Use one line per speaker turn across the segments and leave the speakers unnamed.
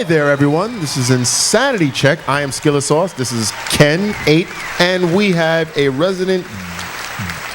Hi there, everyone. This is Insanity Check. I am Skillasauce. This is Ken 8, and we have a resident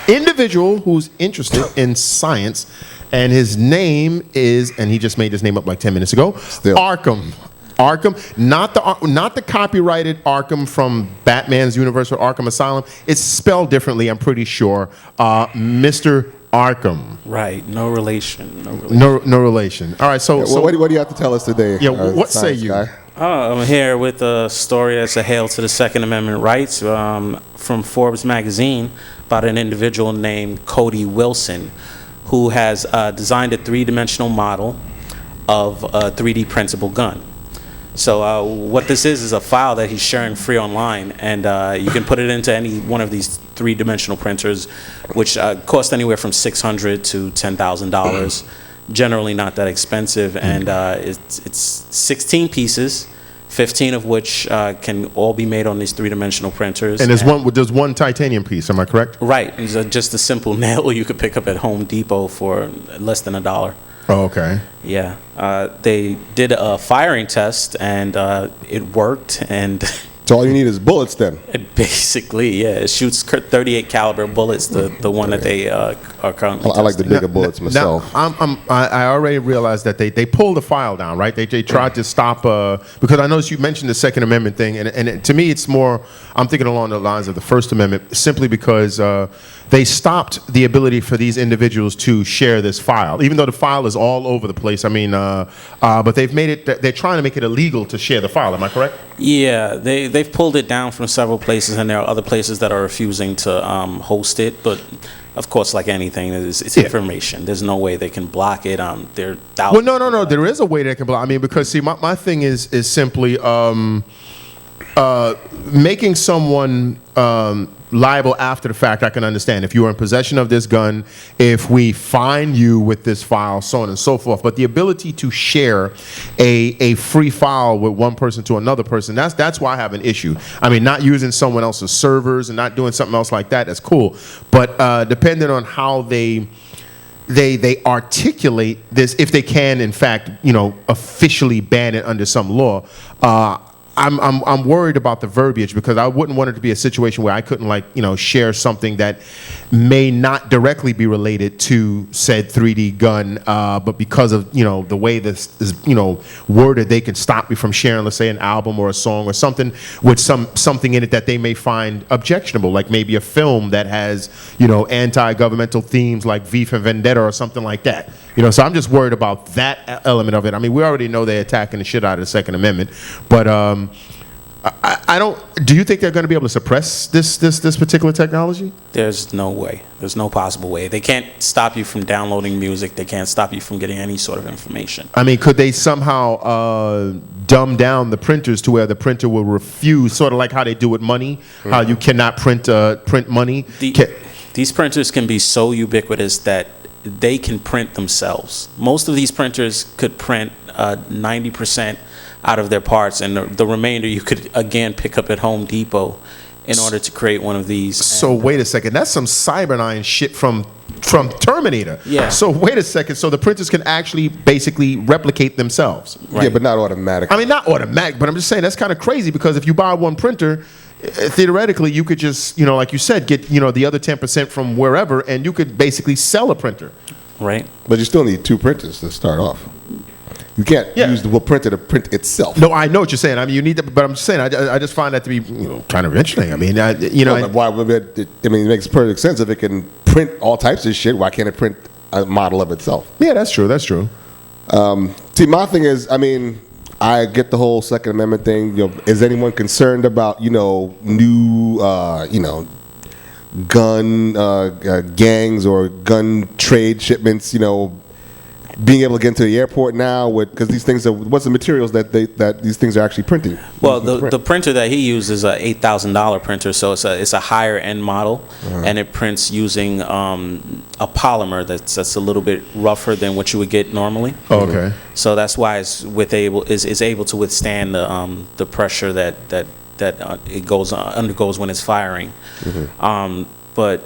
individual who's interested in science, and his name is, and he just made his name up like 10 minutes ago, Arcum. Arcum, not the copyrighted Arkham from Batman's universe or Arkham Asylum. It's spelled differently, I'm pretty sure. Mr. Arcum.
Right, no relation.
No relation. All right, so
what do you have to tell us today?
Yeah, what say you?
I'm here with a story that's a hail to the Second Amendment rights from Forbes magazine about an individual named Cody Wilson, who has designed a three-dimensional model of a 3D printable gun. So what this is a file that he's sharing free online, and you can put it into any one of these three-dimensional printers, which cost anywhere from $600 to $10,000. Generally not that expensive, and it's 16 pieces, 15 of which can all be made on these three-dimensional printers.
And there's one titanium piece, am I correct?
Right, it's just a simple nail you could pick up at Home Depot for less than $1.
Oh, okay.
Yeah, they did a firing test, and it worked, and
So all you need is bullets then?
basically, yeah, it shoots 38 caliber bullets, the one that they are currently
I like the
testing.
bigger bullets myself.
I already realized that they pulled the file down, right? They tried to stop, because I noticed you mentioned the Second Amendment thing, and to me it's more, I'm thinking along the lines of the First Amendment, simply because they stopped the ability for these individuals to share this file, even though the file is all over the place. I mean, but they've made it, they're trying to make it illegal to share the file, am I correct?
Yeah, they've pulled it down from several places, and there are other places that are refusing to host it. But of course, like anything, it's information. There's no way they can block it. There are thousands.
Well, no. There is a way they can block. I mean, because see, my thing is simply making someone liable after the fact. I can understand if you are in possession of this gun, if we find you with this file, so on and so forth. But the ability to share a free file with one person to another person, that's why I have an issue. I mean, not using someone else's servers and not doing something else like that, that's cool. But depending on how they articulate this, if they can, in fact, officially ban it under some law, I'm worried about the verbiage, because I wouldn't want it to be a situation where I couldn't share something that may not directly be related to said 3D gun, but because of the way this is worded, they can stop me from sharing, let's say, an album or a song or something with something in it that they may find objectionable, like maybe a film that has anti-governmental themes like V for Vendetta or something like that. So I'm just worried about that element of it. I mean, we already know they're attacking the shit out of the Second Amendment, but I don't. Do you think they're going to be able to suppress this particular technology? There's
no way. There's no possible way. They can't stop you from downloading music. They can't stop you from getting any sort of information.
I mean, could they somehow dumb down the printers to where the printer will refuse, sort of like how they do with money, how you cannot print money?
These printers can be so ubiquitous that they can print themselves. Most of these printers could print 90% out of their parts, and the remainder you could again pick up at Home Depot in order to create one of these.
So wait a second, that's some Cyberdyne shit from Terminator.
Yeah.
So wait a second, so the printers can actually basically replicate themselves.
Right. Yeah, but not automatic.
I mean, not automatic, but I'm just saying that's kind of crazy, because if you buy one printer, theoretically you could just, like you said, get the other 10% from wherever, and you could basically sell a printer.
Right.
But you still need two printers to start off. You can't use the printer to print itself.
No, I know what you're saying. I mean, you need to, but I'm just saying, I just find that to be kind of interesting. I mean,
why would it? I mean, it makes perfect sense. If it can print all types of shit, why can't it print a model of itself?
Yeah, that's true. That's true.
See, my thing is, I mean, I get the whole Second Amendment thing. Is anyone concerned about new gun gangs or gun trade shipments? Being able to get into the airport now, because these things are, what's the materials that these things are actually printing?
Well, the printer that he uses is a $8,000 printer, so it's a higher end model, and it prints using a polymer that's a little bit rougher than what you would get normally.
Oh, okay.
So that's why it's able to withstand the pressure that it undergoes when it's firing. But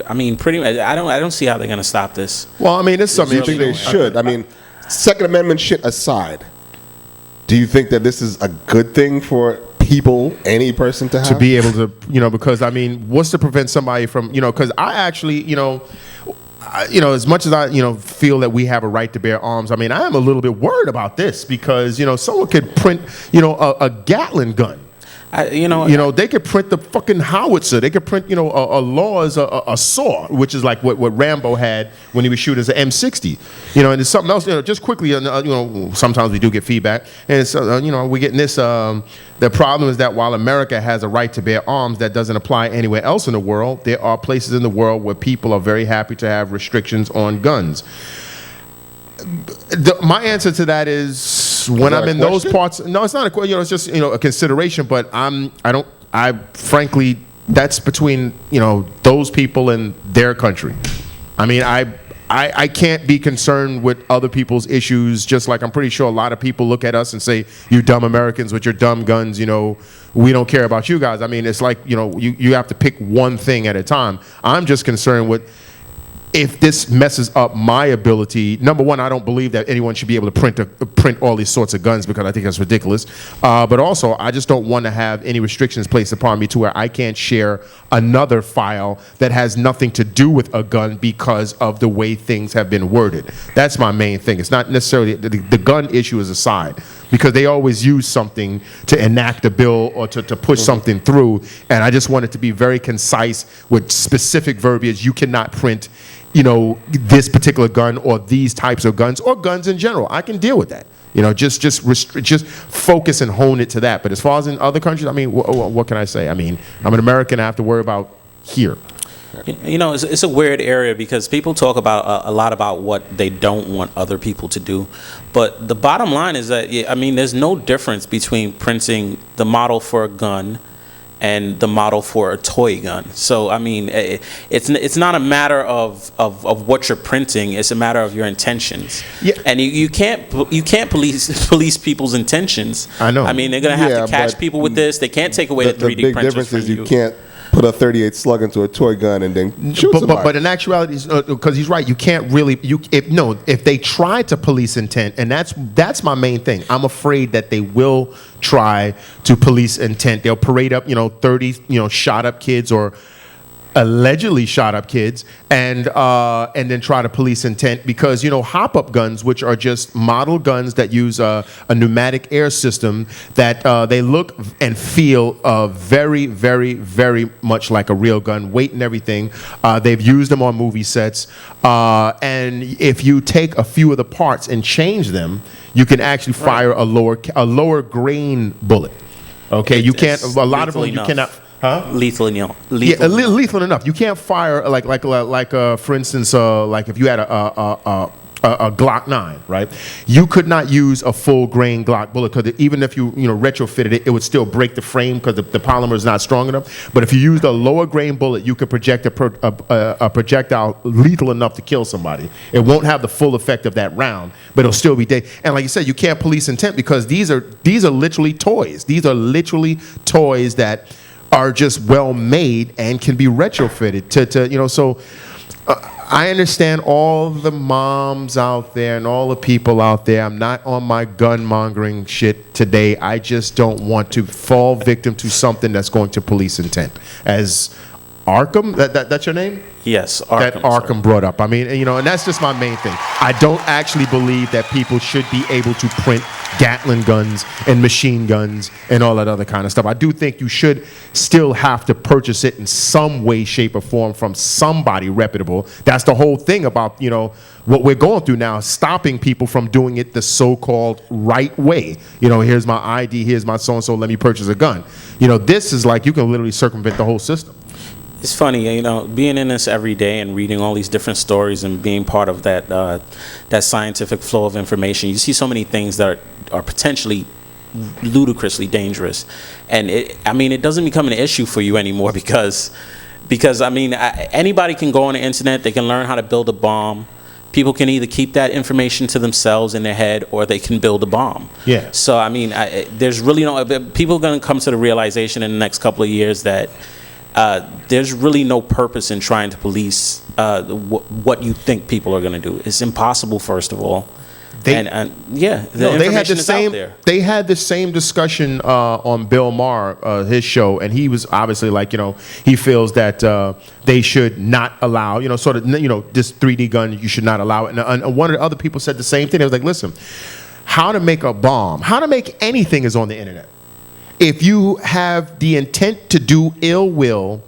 I mean, pretty much, I don't see how they're going to stop this.
Well, I mean, it's something.
I think they should. I mean, Second Amendment shit aside, Do you think that this is a good thing for people, any person to have?
To be able to, because I mean, what's to prevent somebody from, because I actually, as much as I, feel that we have a right to bear arms, I mean, I am a little bit worried about this because, someone could print, a Gatling gun. They could print the fucking howitzer. They could print, a law as a saw, which is like what Rambo had when he was shooting as an M60. And there's something else. Just quickly. Sometimes we do get feedback, and it's, we're getting this. The problem is that while America has a right to bear arms, that doesn't apply anywhere else in the world. There are places in the world where people are very happy to have restrictions on guns. My answer to that is when I'm in those parts. No, it's not a question. It's just a consideration. But I frankly, that's between those people and their country. I mean, I can't be concerned with other people's issues. Just like I'm pretty sure a lot of people look at us and say, "You dumb Americans with your dumb guns." We don't care about you guys. I mean, it's like you have to pick one thing at a time. I'm just concerned with, if this messes up my ability, number one, I don't believe that anyone should be able to print all these sorts of guns because I think that's ridiculous. But also, I just don't want to have any restrictions placed upon me to where I can't share another file that has nothing to do with a gun because of the way things have been worded. That's my main thing. It's not necessarily the gun issue is aside, because they always use something to enact a bill or to push something through. And I just want it to be very concise with specific verbiage. You cannot print this particular gun or these types of guns or guns in general. I can deal with that. Just focus and hone it to that. But as far as in other countries, I mean, what can I say? I mean, I'm an American. I have to worry about here.
It's a weird area because people talk about a lot about what they don't want other people to do. But the bottom line is that, there's no difference between printing the model for a gun and the model for a toy gun. So it's not a matter of what you're printing. It's a matter of your intentions. Yeah. And you can't police people's intentions.
I know.
I mean, they're gonna have to catch people with this. They can't take away the 3D
big
printers
difference
from
is you can't put a 38 slug into a toy gun and then shoot somebody.
But in actuality, because he's right, you can't really. If they try to police intent, and that's my main thing. I'm afraid that they will try to police intent. They'll parade up, 30, shot up kids or allegedly shot up kids, and then try to police intent because hop up guns, which are just model guns that use a pneumatic air system that they look and feel very, very, very much like a real gun, weight and everything. They've used them on movie sets, and if you take a few of the parts and change them, you can actually fire a lower grain bullet. Okay, you can't. A lot of them you cannot. Huh?
Lethal enough.
Yeah, lethal enough. You can't fire like for instance, like if you had a Glock 9, right? You could not use a full grain Glock bullet because even if you retrofitted it, it would still break the frame because the polymer is not strong enough. But if you used a lower grain bullet, you could project a projectile lethal enough to kill somebody. It won't have the full effect of that round, but it'll still be dead. And like you said, you can't police intent because these are literally toys. These are literally toys that are just well made and can be retrofitted to so I understand all the moms out there and all the people out there. I'm not on my gun mongering shit today. I just don't want to fall victim to something that's going to police intent. As Arcum, that's your name?
Yes, Arcum.
That Arcum brought up. I mean, and that's just my main thing. I don't actually believe that people should be able to print Gatling guns and machine guns and all that other kind of stuff. I do think you should still have to purchase it in some way, shape, or form from somebody reputable. That's the whole thing about, what we're going through now, stopping people from doing it the so-called right way. Here's my ID, here's my so-and-so, let me purchase a gun. This is like you can literally circumvent the whole system.
It's funny, being in this every day and reading all these different stories and being part of that scientific flow of information. You see so many things that are potentially ludicrously dangerous, and it doesn't become an issue for you anymore because anybody can go on the internet. They can learn how to build a bomb. People can either keep that information to themselves in their head, or they can build a bomb.
Yeah.
So there's really people are going to come to the realization in the next couple of years that. There's really no purpose in trying to police what you think people are going to do. It's impossible, first of all. The
No, they had
information
the
is
same.
out there.
They had the same discussion on Bill Maher, his show, and he was obviously like, he feels that they should not allow, sort of, this 3D gun, you should not allow it. And one of the other people said the same thing. They was like, listen, how to make a bomb, how to make anything is on the internet. If you have the intent to do ill will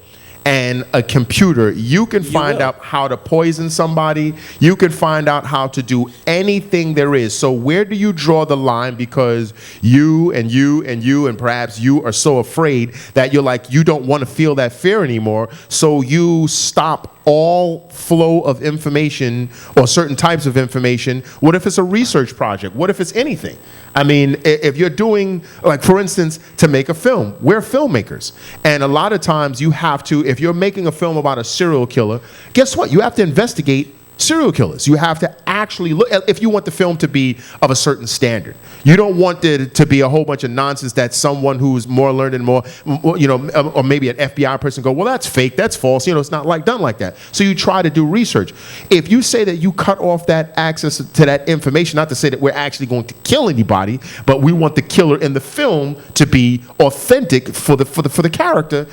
and a computer, you can find out how to poison somebody. You can find out how to do anything there is. So where do you draw the line? Because you and perhaps you are so afraid that you're like, you don't want to feel that fear anymore. So you stop all flow of information or certain types of information. What if it's a research project? What if it's anything? I mean, if you're doing, like, for instance, to make a film, we're filmmakers. And a lot of times you have to, if you're making a film about a serial killer, guess what? You have to investigate serial killers. You have to actually look at, if you want the film to be of a certain standard. You don't want there to be a whole bunch of nonsense that someone who's more learned and more, or maybe an FBI person go, well, that's fake, that's false. It's not done like that. So you try to do research. If you say that you cut off that access to that information, not to say that we're actually going to kill anybody, but we want the killer in the film to be authentic for the character,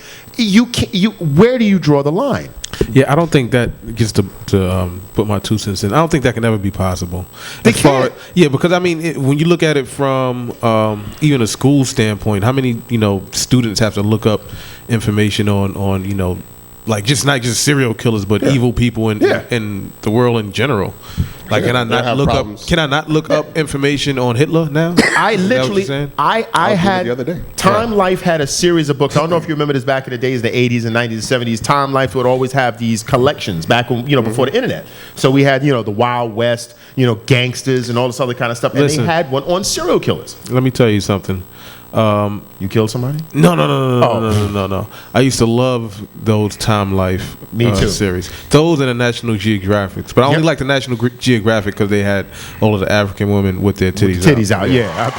where do you draw the line?
Yeah, I don't think that gets to put my 2 cents in. I don't think that can ever be possible.
They can't.
Because I mean, when you look at it from even a school standpoint, how many students have to look up information on like not just serial killers, but evil people in the world in general. Like, can I not look up information on Hitler now?
I literally, I had,
the other day.
Time Life had a series of books. I don't know if you remember this back in the days, the 80s and 90s and 70s. Time Life would always have these collections back when, before the internet. So we had, the Wild West, gangsters and all this other kind of stuff. And they had one on serial killers.
Let me tell you something.
You killed somebody?
No. I used to love those Time Life series. Those and the National Geographics. But I only like the National Geographic because they had all of the African women with their titties out.
Yeah.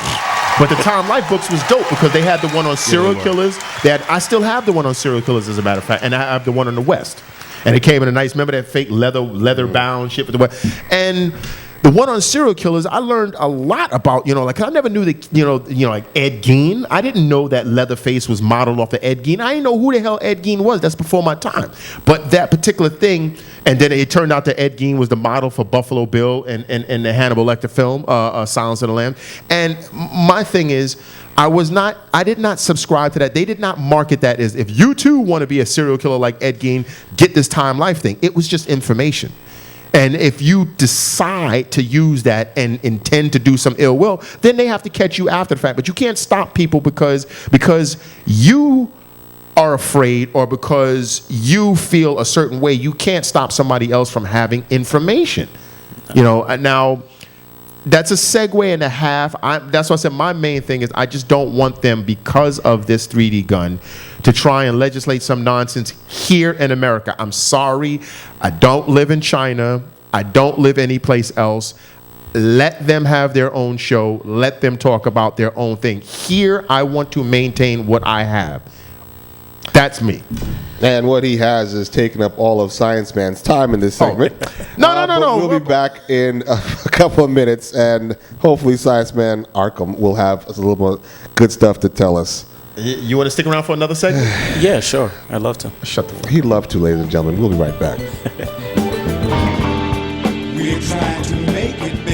But the Time Life books was dope because they had the one on serial killers. I still have the one on serial killers, as a matter of fact. And I have the one on the West. And it came in a nice, remember that fake leather bound shit with the West. And the one on serial killers, I learned a lot about, I never knew that, like Ed Gein. I didn't know that Leatherface was modeled off of Ed Gein. I didn't know who the hell Ed Gein was. That's before my time. But that particular thing, and then it turned out that Ed Gein was the model for Buffalo Bill and the Hannibal Lecter film, Silence of the Lambs. And my thing is, I did not subscribe to that. They did not market that as, if you too want to be a serial killer like Ed Gein, get this Time Life thing. It was just information. And if you decide to use that and intend to do some ill will, then they have to catch you after the fact. But you can't stop people because you are afraid or because you feel a certain way. You can't stop somebody else from having information. Now, that's a segue and a half. That's why I said my main thing is I just don't want them, because of this 3D gun, to try and legislate some nonsense here in America. I'm sorry. I don't live in China. I don't live anyplace else. Let them have their own show. Let them talk about their own thing. Here, I want to maintain what I have. That's me.
And what he has is taken up all of Science Man's time in this segment.
No.
We'll be back in a couple of minutes, and hopefully Science Man Arcum will have a little more good stuff to tell us.
You want to stick around for another segment?
Yeah, sure. I'd love to.
Shut the fuck up.
He'd love to, ladies and gentlemen. We'll be right back.
We're trying to make it better.